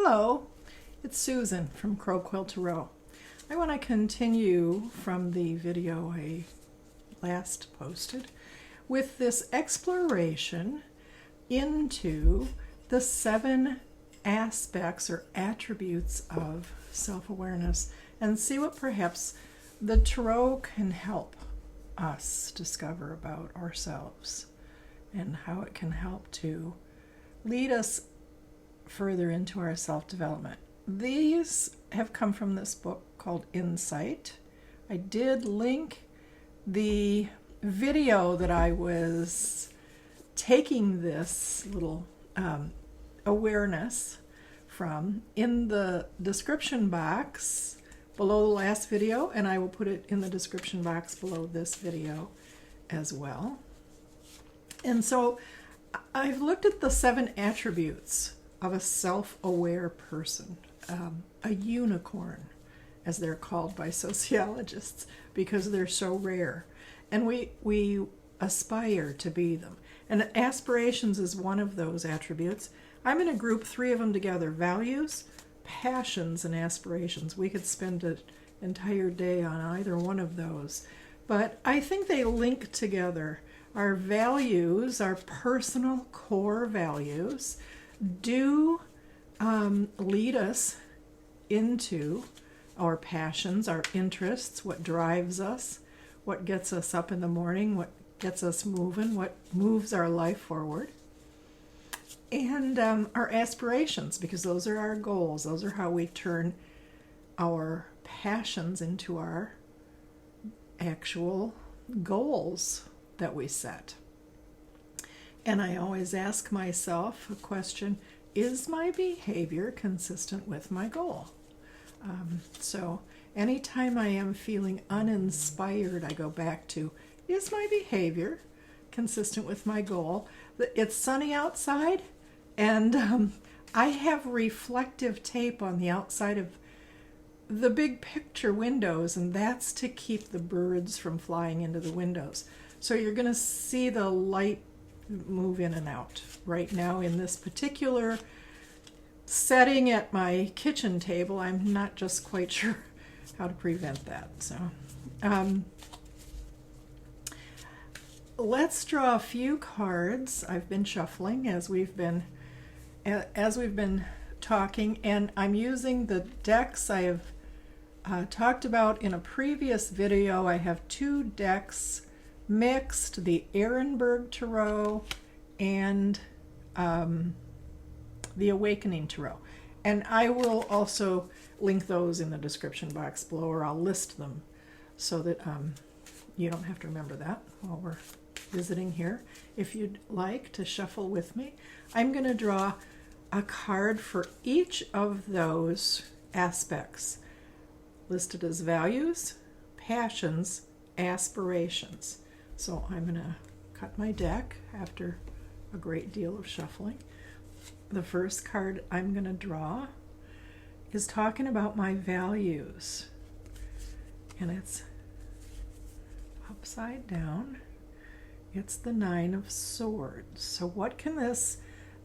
Hello, it's Susan from Crow Quill Tarot. I want to continue from the video I last posted with this exploration into the 7 aspects or attributes of self-awareness and see what perhaps the tarot can help us discover about ourselves and how it can help to lead us further into our self-development. These have come from this book called Insight. I did link the video that I was taking this little awareness from in the description box below the last video, and I will put it in the description box below this video as well. And so I've looked at the 7 attributes of a self-aware person, a unicorn, as they're called by sociologists, because they're so rare. And we aspire to be them. And aspirations is one of those attributes. I'm going to group 3 of them together: values, passions, and aspirations. We could spend an entire day on either one of those. But I think they link together. Our values, our personal core values, do lead us into our passions, our interests, what drives us, what gets us up in the morning, what gets us moving, what moves our life forward, and our aspirations, because those are our goals. Those are how we turn our passions into our actual goals that we set. And I always ask myself a question: is my behavior consistent with my goal? So anytime I am feeling uninspired, I go back to, is my behavior consistent with my goal? It's sunny outside, and I have reflective tape on the outside of the big picture windows, and that's to keep the birds from flying into the windows. So you're going to see the light move in and out. Right now in this particular setting at my kitchen table, I'm not just quite sure how to prevent that. So let's draw a few cards. I've been shuffling as we've been talking, and I'm using the decks I have talked about in a previous video. I have 2 decks mixed, the Erenberg Tarot and the Awakening Tarot. And I will also link those in the description box below, or I'll list them so that you don't have to remember that while we're visiting here. If you'd like to shuffle with me, I'm going to draw a card for each of those aspects listed as values, passions, aspirations. So I'm going to cut my deck after a great deal of shuffling. The first card I'm going to draw is talking about my values, and it's upside down. It's the 9 of Swords. So what can this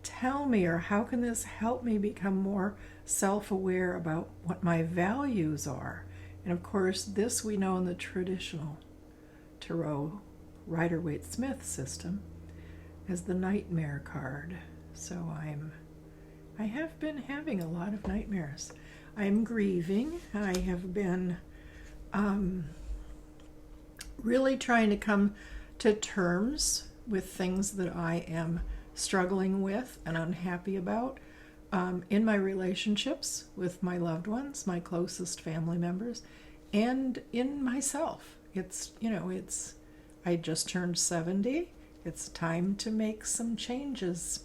tell me, or how can this help me become more self-aware about what my values are? And of course, this we know in the traditional tarot Rider-Waite-Smith system as the nightmare card. So I have been having a lot of nightmares. I'm grieving. I have been really trying to come to terms with things that I am struggling with and unhappy about in my relationships with my loved ones, my closest family members, and in myself. I just turned 70. It's time to make some changes.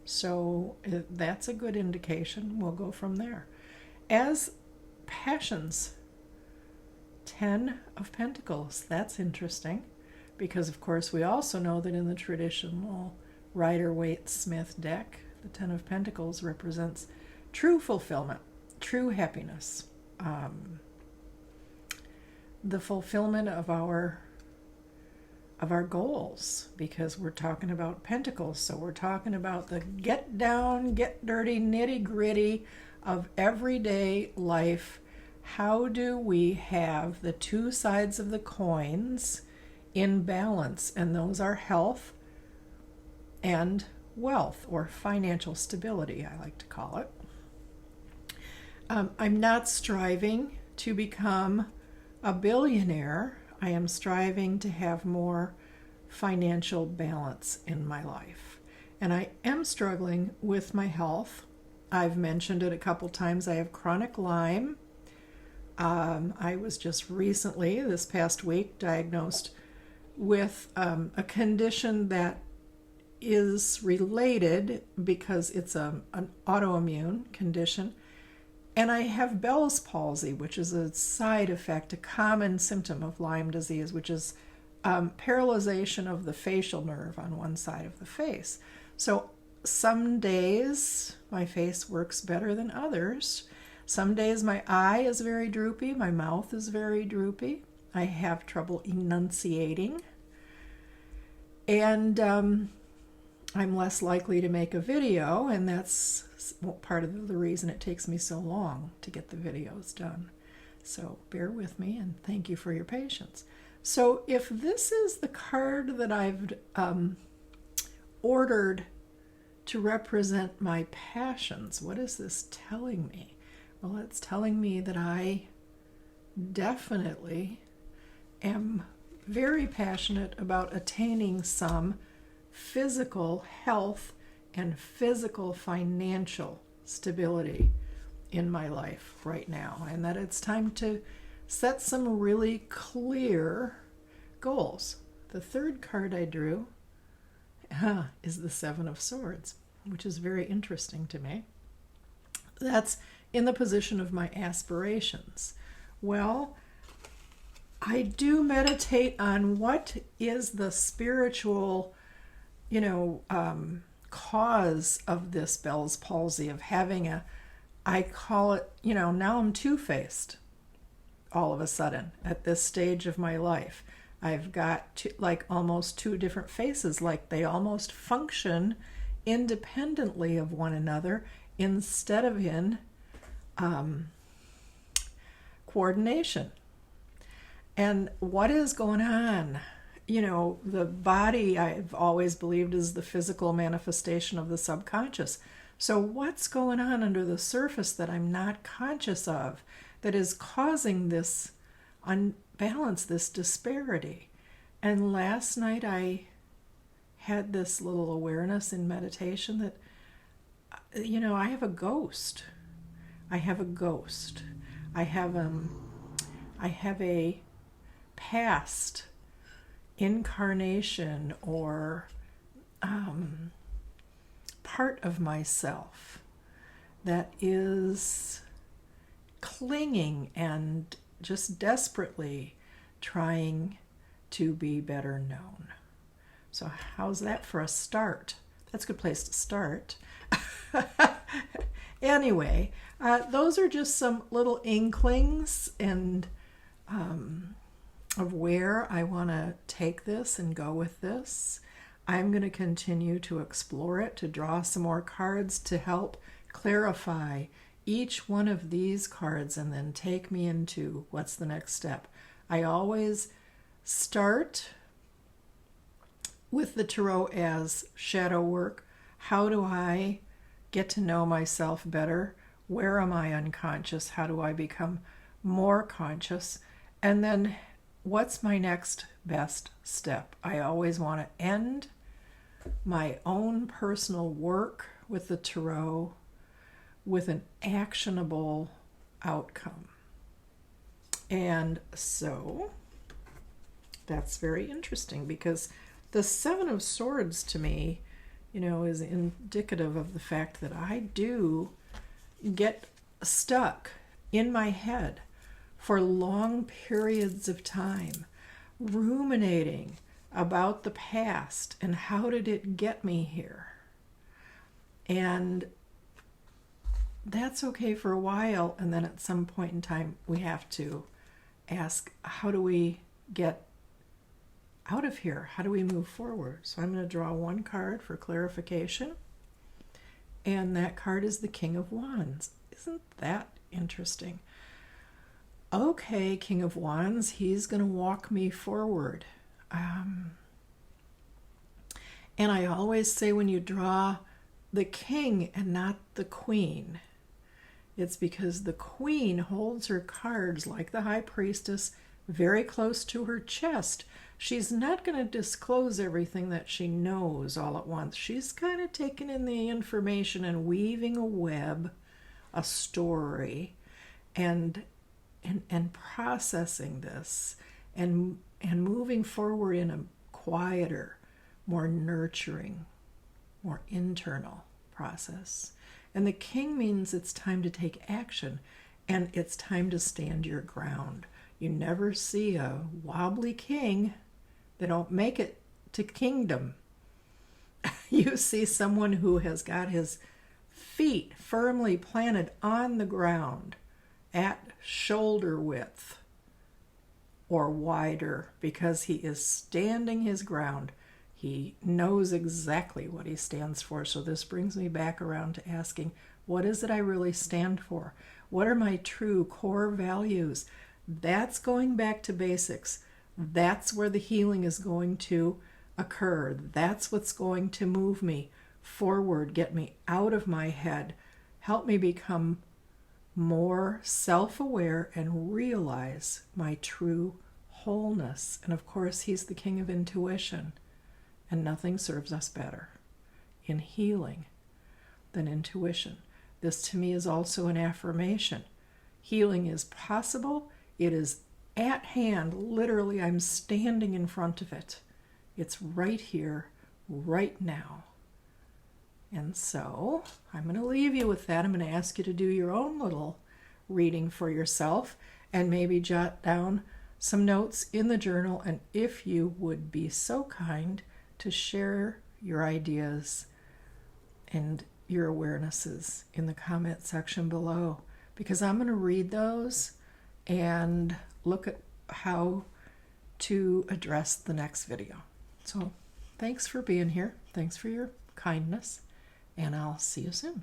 So that's a good indication. We'll go from there. As passions, 10 of Pentacles. That's interesting, because of course we also know that in the traditional Rider-Waite-Smith deck, the 10 of Pentacles represents true fulfillment, true happiness, the fulfillment of our of our goals, because we're talking about pentacles. So we're talking about the get down, get dirty, nitty gritty of everyday life. How do we have the two sides of the coins in balance? And those are health and wealth, or financial stability, I like to call it. I'm not striving to become a billionaire. I am striving to have more financial balance in my life. And I am struggling with my health. I've mentioned it a couple times. I have chronic Lyme. I was just recently, this past week, diagnosed with a condition that is related because it's an autoimmune condition. And I have Bell's palsy, which is a side effect, a common symptom of Lyme disease, which is paralyzation of the facial nerve on one side of the face. So some days my face works better than others. Some days my eye is very droopy, my mouth is very droopy. I have trouble enunciating. And I'm less likely to make a video, and that's part of the reason it takes me so long to get the videos done. So bear with me, and thank you for your patience. So if this is the card that I've ordered to represent my passions, what is this telling me? Well, it's telling me that I definitely am very passionate about attaining some physical health and physical financial stability in my life right now, and that it's time to set some really clear goals. The third card I drew is the Seven of Swords, which is very interesting to me. That's in the position of my aspirations. Well, I do meditate on what is the spiritual cause of this Bell's palsy, of having I call it, now I'm two-faced all of a sudden at this stage of my life. I've got almost two different faces, like they almost function independently of one another instead of in coordination. And what is going on? The body, I've always believed, is the physical manifestation of the subconscious. So what's going on under the surface that I'm not conscious of that is causing this unbalance, this disparity? And last night I had this little awareness in meditation that, I have a ghost. I have a ghost. I have a past incarnation or part of myself that is clinging and just desperately trying to be better known. So how's that for a start? That's a good place to start. Anyway, those are just some little inklings and of where I want to take this and go with this. I'm going to continue to explore it, to draw some more cards to help clarify each one of these cards and then take me into what's the next step. I always start with the tarot as shadow work. How do I get to know myself better? Where am I unconscious? How do I become more conscious? And then what's my next best step? I always want to end my own personal work with the tarot with an actionable outcome. And so that's very interesting, because the Seven of Swords to me, is indicative of the fact that I do get stuck in my head for long periods of time, ruminating about the past and how did it get me here. And that's okay for a while, and then at some point in time we have to ask, how do we get out of here? How do we move forward? So I'm going to draw one card for clarification. And that card is the King of Wands. Isn't that interesting? Okay, King of Wands, he's going to walk me forward. And I always say when you draw the king and not the queen, it's because the queen holds her cards like the high priestess very close to her chest. She's not going to disclose everything that she knows all at once. She's kind of taking in the information and weaving a web, a story, and processing this and moving forward in a quieter, more nurturing, more internal process. And the king means it's time to take action and it's time to stand your ground. You never see a wobbly king that don't make it to kingdom. You see someone who has got his feet firmly planted on the ground at shoulder width or wider because he is standing his ground. He knows exactly what he stands for. So this brings me back around to asking, what is it I really stand for? What are my true core values? That's going back to basics. That's where the healing is going to occur. That's what's going to move me forward, get me out of my head, help me become more self-aware and realize my true wholeness. And of course, he's the king of intuition. And nothing serves us better in healing than intuition. This to me is also an affirmation. Healing is possible. It is at hand. Literally, I'm standing in front of it. It's right here, right now. And so I'm going to leave you with that. I'm going to ask you to do your own little reading for yourself and maybe jot down some notes in the journal. And if you would be so kind to share your ideas and your awarenesses in the comment section below, because I'm going to read those and look at how to address the next video. So thanks for being here. Thanks for your kindness, and I'll see you soon.